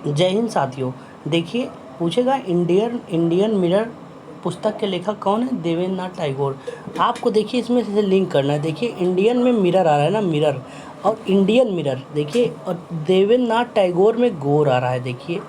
जय हिंद साथियों। देखिए, पूछेगा इंडियन इंडियन मिरर पुस्तक के लेखक कौन है? देवेंद्रनाथ टैगोर। आपको देखिए इसमें से लिंक करना है। देखिए इंडियन में मिरर आ रहा है ना, मिरर, और इंडियन मिरर देखिए, और देवेंद्रनाथ टैगोर में गोर आ रहा है। देखिए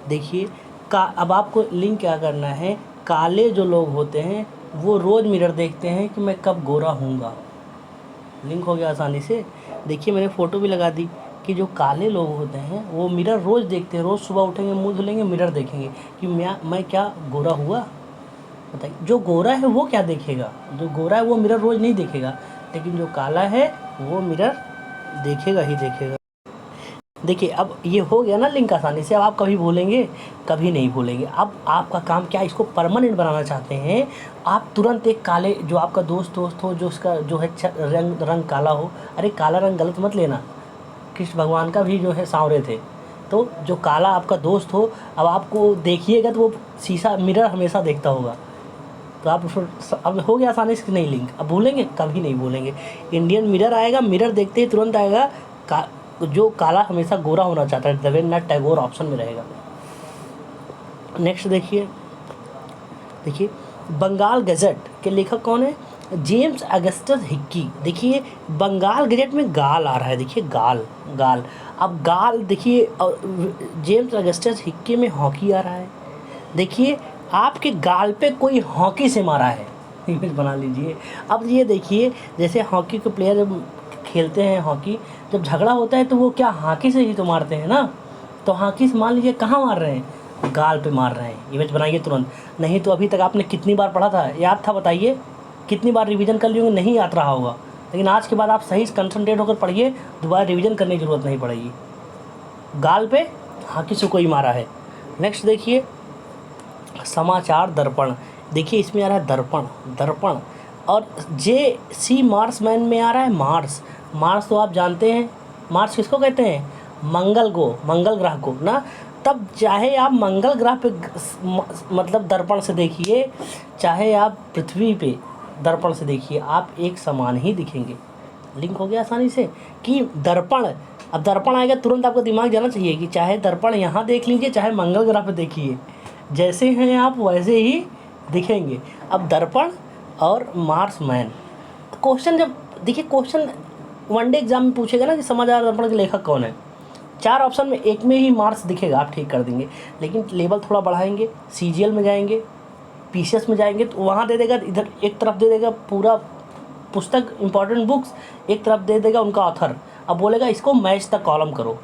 देखिए का अब आपको लिंक क्या करना है? काले जो लोग होते हैं वो रोज़ मिरर देखते हैं कि मैं कब गोरा हूँगा। लिंक हो गया आसानी से। देखिए मैंने फ़ोटो भी लगा दी कि जो काले लोग होते हैं वो मिरर रोज़ देखते हैं, रोज़ सुबह उठेंगे, मुँह धुलेंगे, मिरर देखेंगे कि मैं क्या गोरा हुआ। बताइए, जो गोरा है वो क्या देखेगा? जो गोरा है वो मिरर रोज़ नहीं देखेगा, लेकिन जो काला है वो मिरर देखेगा ही देखेगा। देखिए अब ये हो गया ना लिंक आसानी से। अब आप कभी भूलेंगे? कभी नहीं भूलेंगे। अब आपका काम क्या, इसको परमानेंट बनाना चाहते हैं आप? तुरंत एक काले, जो आपका दोस्त हो, जो उसका जो है रंग काला हो। अरे काला रंग गलत मत लेना, कृष्ण भगवान का भी जो है सांवरे थे। तो जो काला आपका दोस्त हो, अब आपको देखिएगा तो वो शीशा मिरर हमेशा देखता होगा, तो आप उसको, अब हो गया आसानी से नहीं लिंक। अब भूलेंगे? कभी नहीं भूलेंगे। इंडियन मिरर आएगा, मिरर देखते ही तुरंत आएगा जो काला हमेशा गोरा होना चाहता है, देवेंद्रनाथ टैगोर ऑप्शन में रहेगा। नेक्स्ट देखिए, देखिए बंगाल गजट के लेखक कौन है? James Augustus Hickey. देखिए बंगाल गजट में गाल आ रहा है। देखिए गाल गाल, अब गाल देखिए, और जेम्स अगस्टस हिक्की में हॉकी आ रहा है। देखिए आपके गाल पे कोई हॉकी से मारा है, इमेज बना लीजिए। अब ये देखिए, जैसे हॉकी के प्लेयर जब खेलते हैं, हॉकी जब झगड़ा होता है तो वो क्या हॉकी से ही तो मारते हैं ना। तो हॉकी से मान लीजिए कहाँ मार रहे हैं? गाल पे मार रहे हैं। इमेज बनाइए तुरंत। नहीं तो अभी तक आपने कितनी बार पढ़ा था, याद था? बताइए कितनी बार रिवीजन कर लिए होंगे, नहीं याद रहा होगा। लेकिन आज के बाद आप सही कंसंट्रेट होकर पढ़िए, दोबारा रिवीजन करने की ज़रूरत नहीं पड़ेगी। गाल पे हॉकी से कोई मारा है। नेक्स्ट देखिए, समाचार दर्पण। देखिए इसमें आ रहा है दर्पण, दर्पण, और जे सी मार्समैन में आ रहा है मार्स। मार्स तो आप जानते हैं, मार्स किसको कहते हैं? मंगल को, मंगल ग्रह को ना। तब चाहे आप मंगल ग्रह पे मतलब दर्पण से देखिए, चाहे आप पृथ्वी पे दर्पण से देखिए, आप एक समान ही दिखेंगे। लिंक हो गया आसानी से कि दर्पण, अब दर्पण आएगा तुरंत आपका दिमाग जाना चाहिए कि चाहे दर्पण यहाँ देख लीजिए, चाहे मंगल ग्रह पे देखिए, जैसे हैं आप वैसे ही दिखेंगे। अब दर्पण और मार्समैन, क्वेश्चन जब देखिए, क्वेश्चन वनडे एग्जाम में पूछेगा ना कि समाचार दर्पण के लेखक कौन है, 4 ऑप्शन में एक में ही मार्स दिखेगा, आप ठीक कर देंगे। लेकिन लेवल थोड़ा बढ़ाएंगे, सीजीएल में जाएंगे, पीसीएस में जाएंगे, तो वहाँ दे देगा, इधर एक तरफ दे देगा पूरा पुस्तक इंपॉर्टेंट बुक्स, एक तरफ दे देगा उनका ऑथर। अब बोलेगा इसको मैच द कॉलम करो,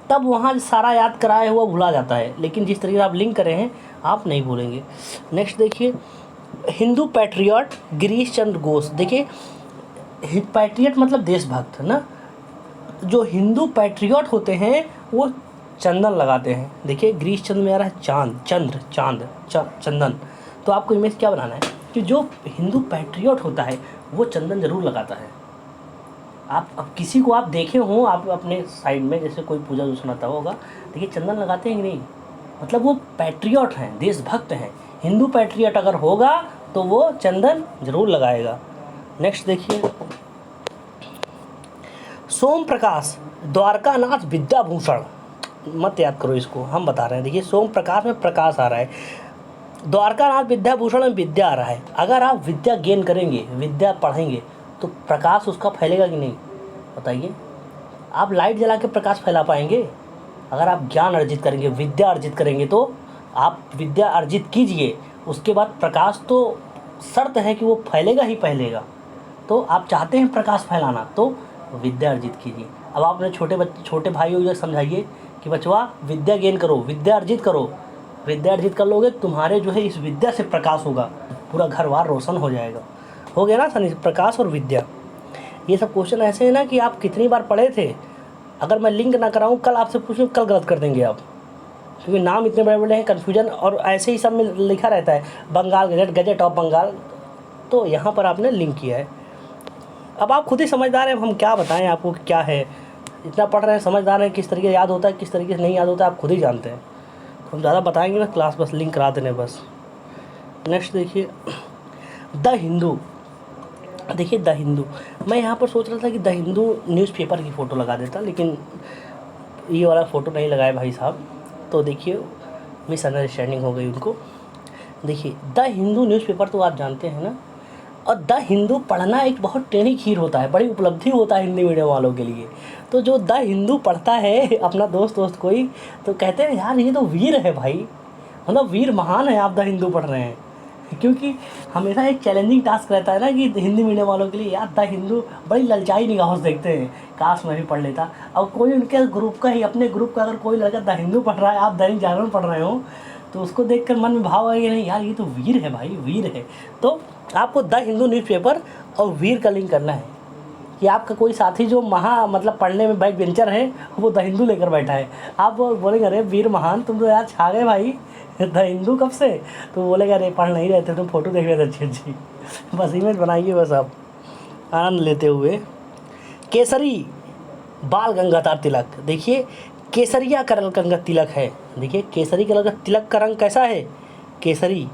तब वहाँ सारा याद कराया हुआ भुला जाता है। लेकिन जिस तरीके से आप लिंक करे हैं आप नहीं भूलेंगे। नेक्स्ट देखिए, हिंदू पैट्रियट गिरीश चंद्र घोष। देखिए पैट्रियट मतलब देशभक्त ना। जो हिंदू पैट्रियट होते हैं वो चंदन लगाते हैं। देखिए गिरीश चंद्र में आ रहा है चांद, चंद्र, चांद, चंदन। तो आपको इमेज क्या बनाना है कि जो हिंदू पैट्रियट होता है वो चंदन ज़रूर लगाता है। आप अब किसी को आप देखे हों, आप अपने साइड में जैसे कोई पूजा जो सुनाता होगा, देखिए चंदन लगाते हैं कि नहीं, मतलब वो पैट्रियट हैं, देशभक्त हैं। हिंदू पैट्रियट अगर होगा तो वो चंदन जरूर लगाएगा। नेक्स्ट देखिए, सोम प्रकाश द्वारकानाथ विद्याभूषण, मत याद करो इसको, हम बता रहे हैं। देखिए सोम प्रकाश में प्रकाश आ रहा है, द्वारकानाथ विद्याभूषण में विद्या आ रहा है। अगर आप विद्या गेन करेंगे, विद्या पढ़ेंगे, तो प्रकाश उसका फैलेगा कि नहीं? बताइए, आप लाइट जला के प्रकाश फैला पाएंगे? अगर आप ज्ञान अर्जित करेंगे, विद्या अर्जित करेंगे, तो आप विद्या अर्जित कीजिए, उसके बाद प्रकाश तो शर्त है कि वो फैलेगा ही फैलेगा। तो आप चाहते हैं प्रकाश फैलाना, तो विद्या अर्जित कीजिए। अब आप अपने छोटे भाइयों को समझाइए कि बचवा विद्या गेन करो, विद्या अर्जित करो। विद्या अर्जित कर लोगे, तुम्हारे जो है इस विद्या से प्रकाश होगा, पूरा घर बार रोशन हो जाएगा। हो गया ना सनी, प्रकाश और विद्या। ये सब क्वेश्चन ऐसे हैं ना कि आप कितनी बार पढ़े थे, अगर मैं लिंक ना कराऊँ, कल आपसे पूछूँ, कल गलत कर देंगे आप, क्योंकि नाम इतने बड़े बड़े हैं, कन्फ्यूजन, और ऐसे ही सब में लिखा रहता है Bengal gazette, gazette of Bengal, तो यहाँ पर आपने लिंक किया है। अब आप खुद ही समझदार हैं, हम क्या बताएं आपको क्या है। इतना पढ़ रहे हैं, समझदार हैं, किस तरीके से याद होता है, किस तरीके से नहीं याद होता है, आप खुद ही जानते हैं। तो हम ज़्यादा बताएंगे ना क्लास, बस लिंक करा देने बस। नेक्स्ट देखिए, द हिंदू। देखिए द हिंदू, मैं यहाँ पर सोच रहा था कि द हिंदू न्यूज़पेपर की फ़ोटो लगा देता, लेकिन ये वाला फ़ोटो नहीं लगाया भाई साहब। तो देखिए मिसअंडरस्टैंडिंग हो गई उनको। देखिए द हिंदू न्यूज़पेपर तो आप जानते हैं ना, और द हिंदू पढ़ना एक बहुत टेढ़ी खीर होता है, बड़ी उपलब्धि होता है हिंदी मीडियम वालों के लिए। तो जो द हिंदू पढ़ता है अपना दोस्त कोई, तो कहते हैं यार ये तो वीर है भाई, मतलब वीर महान है, आप द हिंदू पढ़ रहे हैं। क्योंकि हमेशा एक चैलेंजिंग टास्क रहता है ना कि हिंदी मीडियम वालों के लिए, यार द हिंदू बड़ी ललचाई निगाहों से देखते हैं, काश मैं भी पढ़ लेता। अब कोई उनके ग्रुप का ही, अपने ग्रुप का अगर कोई लड़का द हिंदू पढ़ रहा है, आप दैनिक जागरण पढ़ रहे हो, तो उसको देखकर मन में भाव आएगा नहीं यार ये तो वीर है भाई, वीर है। तो आपको द हिंदू न्यूज़पेपर और वीर का लिंक करना है कि आपका कोई साथी जो मतलब पढ़ने में बैक बेंचर है, वो द हिंदू लेकर बैठा है, आप बोलेंगे अरे वीर महान तुम तो यार छा गए भाई द हिंदू कब से, तो बोलेगा अरे पढ़ नहीं रहे थे तुम, फोटो देख रहे थे अच्छी अच्छी, बस इमेज बनाइए बस आप आनंद लेते हुए। केसरी बाल गंगाधर तिलक, देखिए केसरिया कलर का तिलक है, देखिए केसरी कलर का तिलक का रंग कैसा है, केसरी।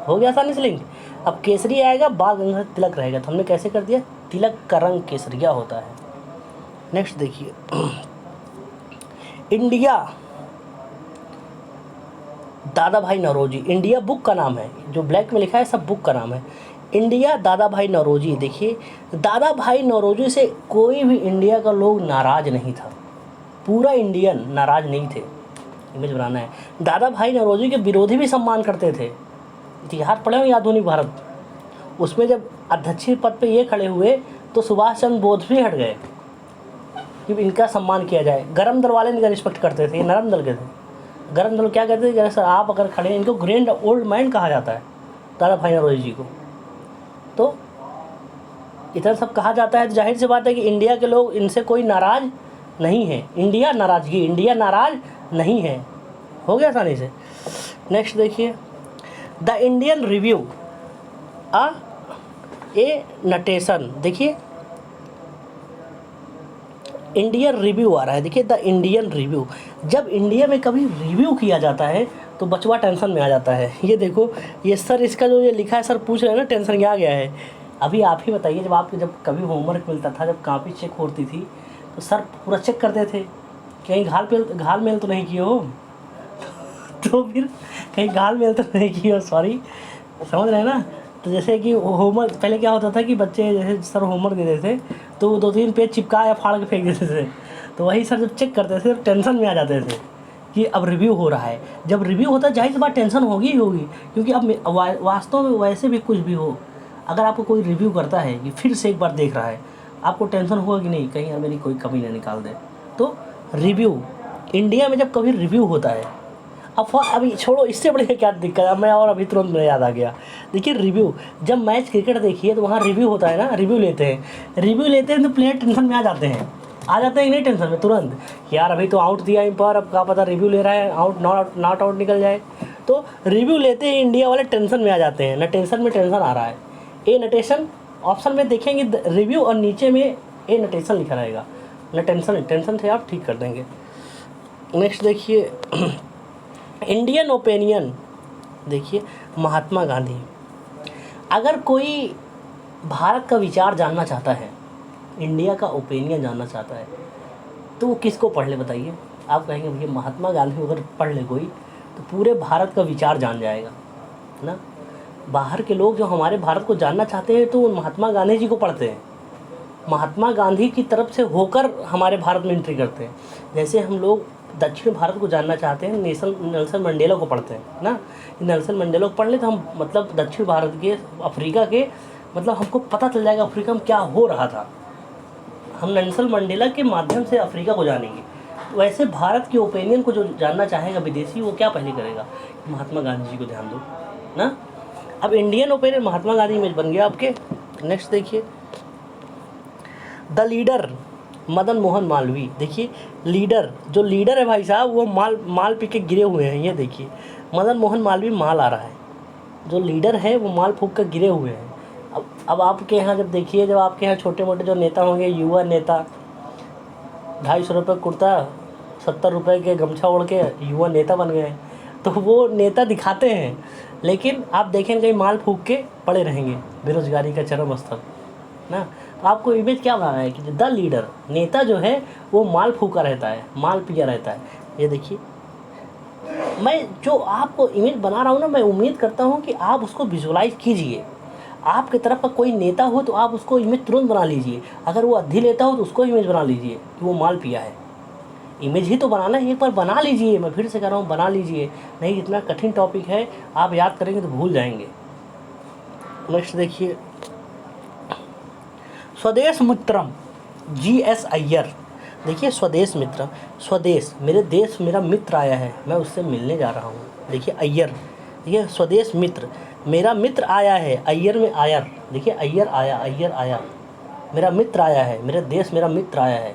हो गया आसानी से लिंक। अब केसरी आएगा, बाल गंगाधर तिलक रहेगा, तो हमने कैसे कर दिया, तिलक का रंग केसरिया होता है। नेक्स्ट देखिए इंडिया दादा भाई नौरोजी, इंडिया बुक का नाम है, जो ब्लैक में लिखा है सब बुक का नाम है, इंडिया दादा भाई नौरोजी। देखिए दादा भाई नौरोजी से कोई भी इंडिया का लोग नाराज़ नहीं था, पूरा इंडियन नाराज़ नहीं थे, इमेज बनाना है। दादा भाई नौरोजी के विरोधी भी सम्मान करते थे, इतिहास पढ़े हो आधुनिक भारत, उसमें जब अध्यक्ष पद पे ये खड़े हुए तो सुभाष चंद्र बोस भी हट गए कि इनका सम्मान किया जाए। गरम दल वाले इनका रिस्पेक्ट करते थे, ये नरम दल के थे। गरम दल क्या कहते थे, जैसे आप अगर खड़े हैं, इनको ग्रैंड ओल्ड मैन कहा जाता है दादा भाई नौरोजी जी को, तो इतना सब कहा जाता है, तो जाहिर सी बात है कि इंडिया के लोग इनसे कोई नाराज़ नहीं है, इंडिया नाराज़गी, इंडिया नाराज़ नहीं है। हो गया आसानी से। नेक्स्ट देखिए द इंडियन रिव्यू ए नटेशन, देखिए इंडियन रिव्यू आ रहा है, देखिए द इंडियन रिव्यू। जब इंडिया में कभी रिव्यू किया जाता है तो बचवा टेंशन में आ जाता है। ये देखो ये सर, इसका जो ये लिखा है, सर पूछ रहे हैं ना टेंशन क्या आ गया है। अभी आप ही बताइए, जब कभी होमवर्क मिलता था, जब कॉपी चेक होती थी, तो सर पूरा चेक करते थे, कहीं घाल मेल तो नहीं किए हो तो फिर कहीं घाल मेल तो नहीं किए हो, सॉरी, समझ रहे हैं ना। तो जैसे कि होमवर्क पहले क्या होता था कि बच्चे जैसे सर होमवर्क देते थे तो 2-3 पेज चिपका या फाड़ के फेंक देते थे, तो वही सर जब चेक करते थे तो टेंशन में आ जाते थे कि अब रिव्यू हो रहा है। जब रिव्यू होता है जाहिर सी बात टेंशन होगी ही होगी, क्योंकि अब वास्तव में वैसे भी कुछ भी हो, अगर आपको कोई रिव्यू करता है कि फिर से एक बार देख रहा है, आपको टेंशन होगा कि नहीं कहीं मेरी कोई कमी ना निकाल दे। तो रिव्यू इंडिया में जब कभी रिव्यू होता है, अब अभी छोड़ो इससे बड़ी क्या दिक्कत है, मैं और अभी तुरंत मेरे याद आ गया। देखिए रिव्यू, जब मैच क्रिकेट देखिए तो वहाँ रिव्यू होता है ना, रिव्यू लेते हैं तो प्लेयर टेंशन में आ जाते हैं कि नहीं टेंशन में तुरंत, यार अभी तो आउट दिया पर अब क्या पता रिव्यू ले रहा है, आउट नॉट आउट निकल जाए। तो रिव्यू लेते ही इंडिया वाले टेंशन में आ जाते हैं, नटेशन में टेंशन आ रहा है। ए नटेशन ऑप्शन में देखेंगे रिव्यू और नीचे में ए नटेशन लिखा रहेगा, टेंशन से आप ठीक कर देंगे। नेक्स्ट देखिए इंडियन ओपिनियन, देखिए महात्मा गांधी। अगर कोई भारत का विचार जानना चाहता है, इंडिया का ओपिनियन जानना चाहता है, तो वो किसको पढ़ ले बताइए। आप कहेंगे भैया महात्मा गांधी अगर पढ़ ले कोई तो पूरे भारत का विचार जान जाएगा ना। बाहर के लोग जो हमारे भारत को जानना चाहते हैं तो वो महात्मा गांधी जी को पढ़ते हैं, महात्मा गांधी की तरफ से होकर हमारे भारत में एंट्री करते हैं। जैसे हम लोग दक्षिण भारत को जानना चाहते हैं, नेल्सन मंडेला को पढ़ते हैं ना, नेल्सन मंडेला को पढ़ ले तो हम मतलब दक्षिण भारत के, अफ्रीका के, मतलब हमको पता चल जाएगा अफ्रीका में क्या हो रहा था। हम नेल्सन मंडेला के माध्यम से अफ्रीका को जानेंगे। वैसे भारत के ओपिनियन को जो जानना चाहेगा विदेशी, वो क्या पहले करेगा, महात्मा गांधी जी को ध्यान दो ना। अब इंडियन ओपिनियन महात्मा गांधी में बन गया आपके। नेक्स्ट देखिए द लीडर मदन मोहन मालवीय। देखिए लीडर, जो लीडर है भाई साहब वो माल पी के गिरे हुए हैं। ये देखिए मदन मोहन मालवीय माल आ रहा है, जो लीडर है वो माल फूंक कर गिरे हुए हैं। अब आपके यहाँ जब देखिए, जब आपके यहाँ छोटे मोटे जो नेता होंगे, युवा नेता, 250 रुपये कुर्ता 70 रुपये के गमछा ओढ़ के युवा नेता बन गए, तो वो नेता दिखाते हैं, लेकिन आप देखें कहीं माल फूंक के पड़े रहेंगे, बेरोजगारी का चरम स्तर ना। तो आपको इमेज क्या बनाना है कि द लीडर, नेता जो है वो माल फूका रहता है, माल पिया रहता है। ये देखिए मैं जो आपको इमेज बना रहा हूँ ना, मैं उम्मीद करता हूँ कि आप उसको विजुअलाइज़ कीजिए। आपकी तरफ का कोई नेता हो तो आप उसको इमेज तुरंत बना लीजिए, अगर वो अद्धी लेता हो तो उसको इमेज बना लीजिए कि वो माल पिया है। इमेज ही तो बनाना है, एक बार बना लीजिए, मैं फिर से कह रहा हूँ बना लीजिए, नहीं इतना कठिन टॉपिक है, आप याद करेंगे तो भूल जाएंगे। नेक्स्ट देखिए, स्वदेश मित्रम, GS अय्यर। देखिए स्वदेश मित्र, स्वदेश मेरे देश, मेरा मित्र आया है, मैं उससे मिलने जा रहा हूँ। देखिए अय्यर, देखिए स्वदेश मित्र, मेरा मित्र आया है, अय्यर में आयर, देखिए अय्यर आया, अय्यर आया, मेरा मित्र आया है, मेरे देश मेरा मित्र आया है।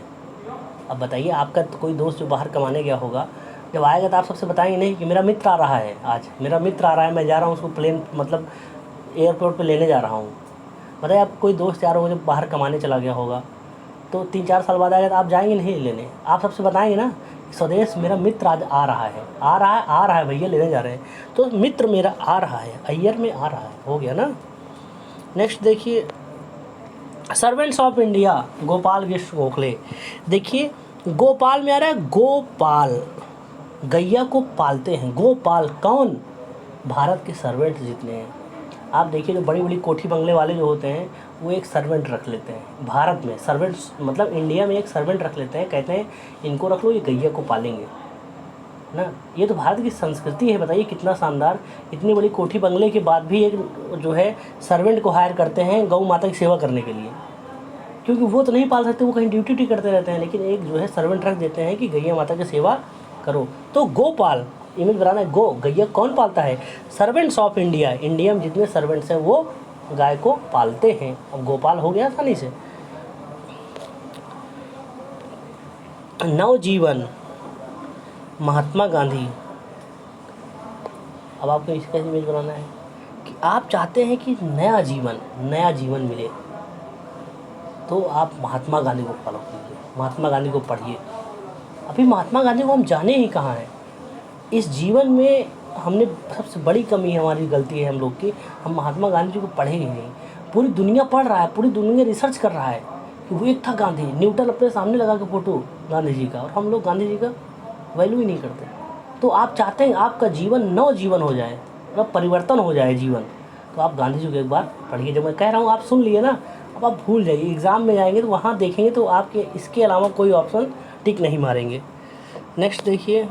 अब बताइए, आपका तो कोई दोस्त जो बाहर कमाने गया होगा, जब आएगा तो आप सबसे बताएंगे नहीं कि मेरा मित्र आ रहा है, आज मेरा मित्र आ रहा है, मैं जा रहा हूँ उसको प्लेन मतलब एयरपोर्ट पे लेने जा रहा हूँ। बताइए, आप कोई दोस्त यार हो जब बाहर कमाने चला गया होगा, तो 3-4 साल बाद आएगा तो आप जाएंगे नहीं लेने, आप सबसे बताएंगे ना स्वदेश मेरा मित्र आज आ रहा है, आ रहा है भैया, लेने जा रहे हैं, तो मित्र मेरा आ रहा है, अय्यर में आ रहा है, हो गया ना। नेक्स्ट देखिए, servants of India, Gopal Krishna Gokhale. देखिए गोपाल में आ रहा है गोपाल, गैया को पालते हैं, गोपाल कौन, भारत के सर्वेंट जितने हैं। आप देखिए जो बड़ी बड़ी कोठी बंगले वाले जो होते हैं वो एक सर्वेंट रख लेते हैं, भारत में सर्वेंट्स मतलब इंडिया में एक सर्वेंट रख लेते हैं, कहते हैं इनको रख लो, ये गैया को पालेंगे ना। ये तो भारत की संस्कृति है, बताइए कितना शानदार। इतनी बड़ी कोठी बंगले के बाद भी एक जो है सर्वेंट को हायर करते हैं गौ माता की सेवा करने के लिए, क्योंकि वो तो नहीं पाल सकते, वो कहीं ड्यूटी करते रहते हैं, लेकिन एक जो है सर्वेंट रख देते हैं कि गैया माता की सेवा करो। तो गोपाल इमेज बनाना है, गो गैया कौन पालता है, सर्वेंट्स ऑफ इंडिया, इंडिया में जितने सर्वेंट्स हैं वो गाय को पालते हैं। अब गोपाल हो गया आसानी से। नवजीवन, महात्मा गांधी। अब आपको इसका इमेज बनाना है कि आप चाहते हैं कि नया जीवन मिले, तो आप महात्मा गांधी को फॉलो कीजिए, महात्मा गांधी को पढ़िए। अभी महात्मा गांधी को हम जाने ही कहाँ हैं, इस जीवन में हमने सबसे बड़ी कमी है, हमारी गलती है हम लोग की, हम महात्मा गांधी जी को पढ़े ही नहीं। पूरी दुनिया पढ़ रहा है, पूरी दुनिया रिसर्च कर रहा है कि वो एक था गांधी, न्यूटन अपने सामने लगा के फोटो गांधी जी का, और हम लोग गांधी जी का वैल्यू ही नहीं करते। तो आप चाहते हैं आपका जीवन नव जीवन हो जाए, मतलब परिवर्तन हो जाए जीवन, तो आप गांधी जी को एक बार पढ़िए। जब मैं कह रहा हूँ आप सुन लिए ना, अब आप भूल जाइए, एग्ज़ाम में जाएंगे तो वहाँ देखेंगे तो आपके इसके अलावा कोई ऑप्शन टिक नहीं मारेंगे। नेक्स्ट देखिए,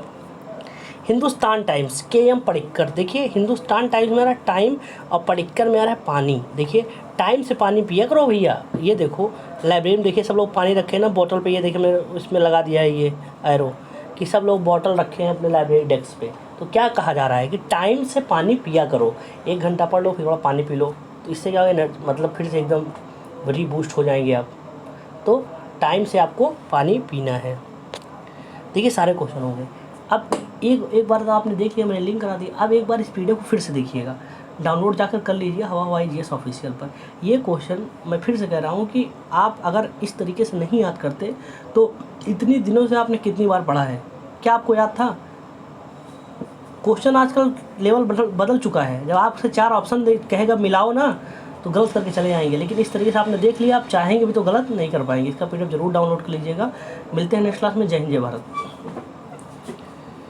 हिंदुस्तान टाइम्स, KM पडिक्कर। देखिए हिंदुस्तान टाइम्स में आ रहा है टाइम और पडिक्कर में आ रहा है पानी। देखिए टाइम से पानी पिया करो भैया। ये देखो लाइब्रेरी में देखिए सब लोग पानी रखे हैं ना बोतल पे, ये देखिए मैंने उसमें लगा दिया है ये एरो कि सब लोग बोतल रखे हैं अपने लाइब्रेरी डेस्क पे। तो क्या कहा जा रहा है कि टाइम से पानी पिया करो, 1 घंटा पढ़ लो फिर थोड़ा पानी पी लो, तो इससे क्या होगा मतलब फिर से एकदम रीबूस्ट हो जाएंगे आप। तो टाइम से आपको पानी पीना है। देखिए सारे क्वेश्चन हो गए। अब एक बार तो आपने देख लिया, मैंने लिंक करा दिया, अब एक बार इस वीडियो को फिर से देखिएगा, डाउनलोड जाकर कर लीजिए हवा हवाई GS ऑफिशियल पर। ये क्वेश्चन मैं फिर से कह रहा हूँ कि आप अगर इस तरीके से नहीं याद करते तो इतनी दिनों से आपने कितनी बार पढ़ा है, क्या आपको याद था? क्वेश्चन आजकल लेवल बदल चुका है, जब आपसे 4 ऑप्शन कहेगा मिलाओ ना तो गलत करके चले जाएंगे, लेकिन इस तरीके से आपने देख लिया, आप चाहेंगे भी तो गलत नहीं कर पाएंगे। इसका PDF जरूर डाउनलोड कर लीजिएगा। मिलते हैं नेक्स्ट क्लास में। जय हिंद जय भारत।